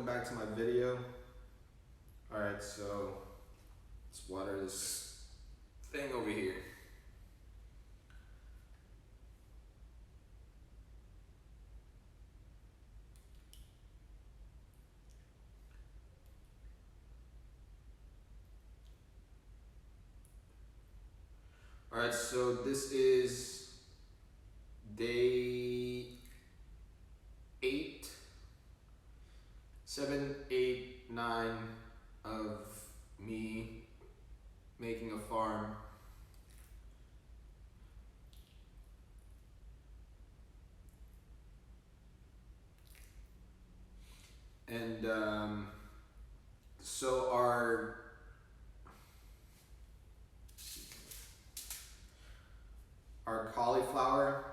back to my video. Alright, so let's water this thing over here. Alright, so this is day 8, 7, 8, 9 of me making a farm. And so our cauliflower,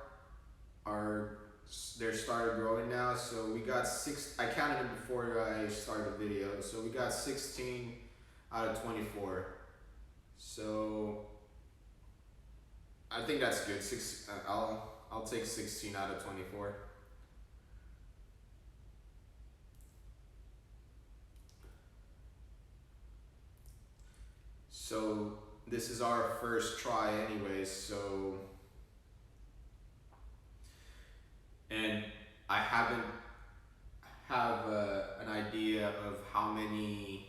they're started growing now. So we got I counted them before I started the video. So we got 16 out of 24. So I think that's good. I'll take 16 out of 24. So this is our first try anyways, so, and I haven't have an idea of how many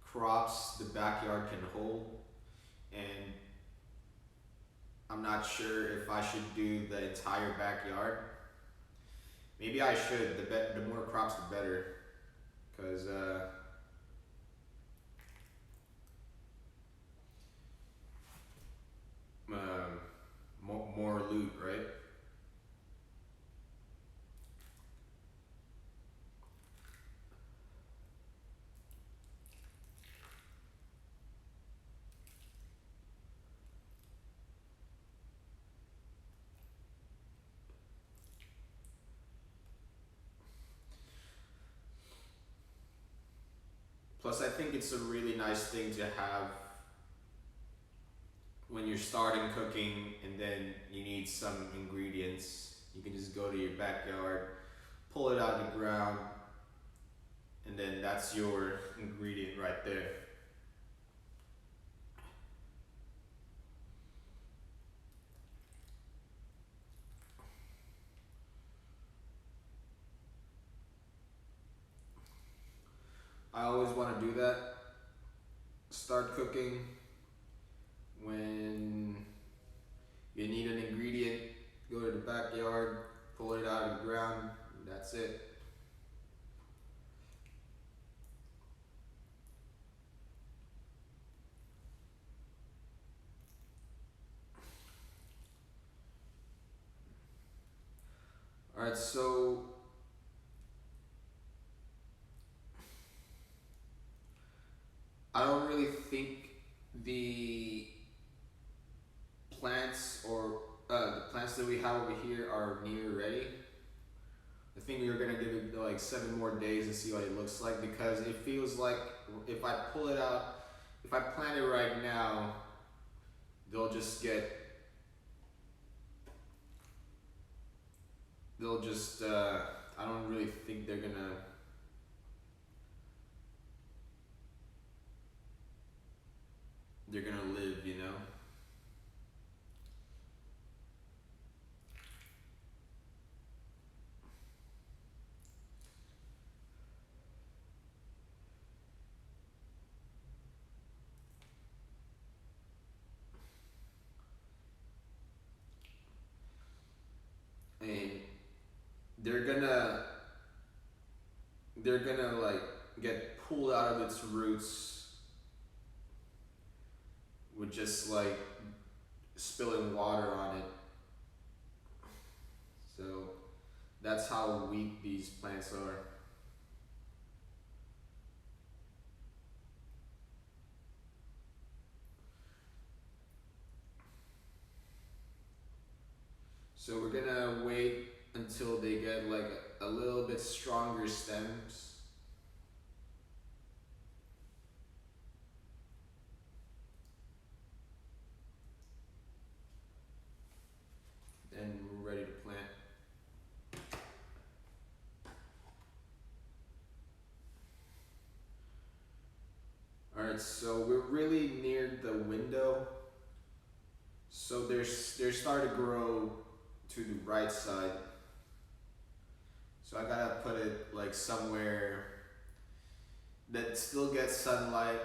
crops the backyard can hold, and I'm not sure if I should do the entire backyard. Maybe I should. The more crops the better, because more loot, right? Plus, I think it's a really nice thing to have when you're starting cooking and then you need some ingredients. You can just go to your backyard, pull it out of the ground, and then that's your ingredient right there. I always want to do that. Start cooking when you need an ingredient, go to the backyard, pull it out of the ground, and that's it. Alright, so I don't really think the plants that we have over here are near ready. I think we're gonna give it like 7 more days and see what it looks like, because it feels like if I pull it out, if I plant it right now, they'll just I don't really think they're gonna live, you know? And they're gonna like get pulled out of its roots with just like spilling water on it. So that's how weak these plants are. So we're gonna wait until they get like a little bit stronger stems. Then we're ready to plant. Alright, so we're really near the window. So they're starting to grow to the right side. So I gotta put it like somewhere that still gets sunlight,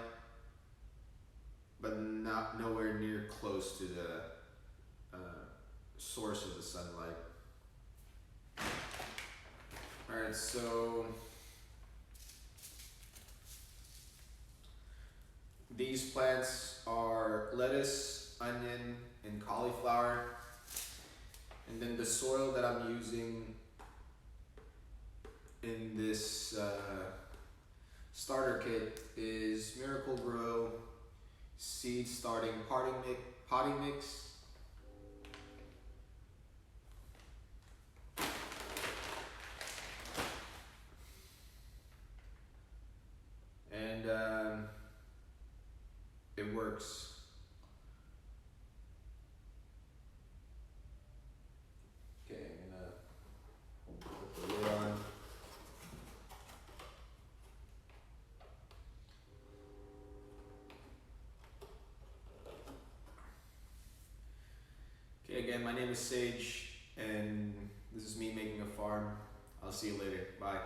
but not nowhere near close to the source of the sunlight. Alright, so these plants are lettuce, onion, and cauliflower. And then the soil that I'm using in this starter kit is Miracle Grow seed starting potting mix. And it works. Okay, I'm gonna put the lid on. Okay, again, my name is Sage, and this is me making a farm. I'll see you later. Bye.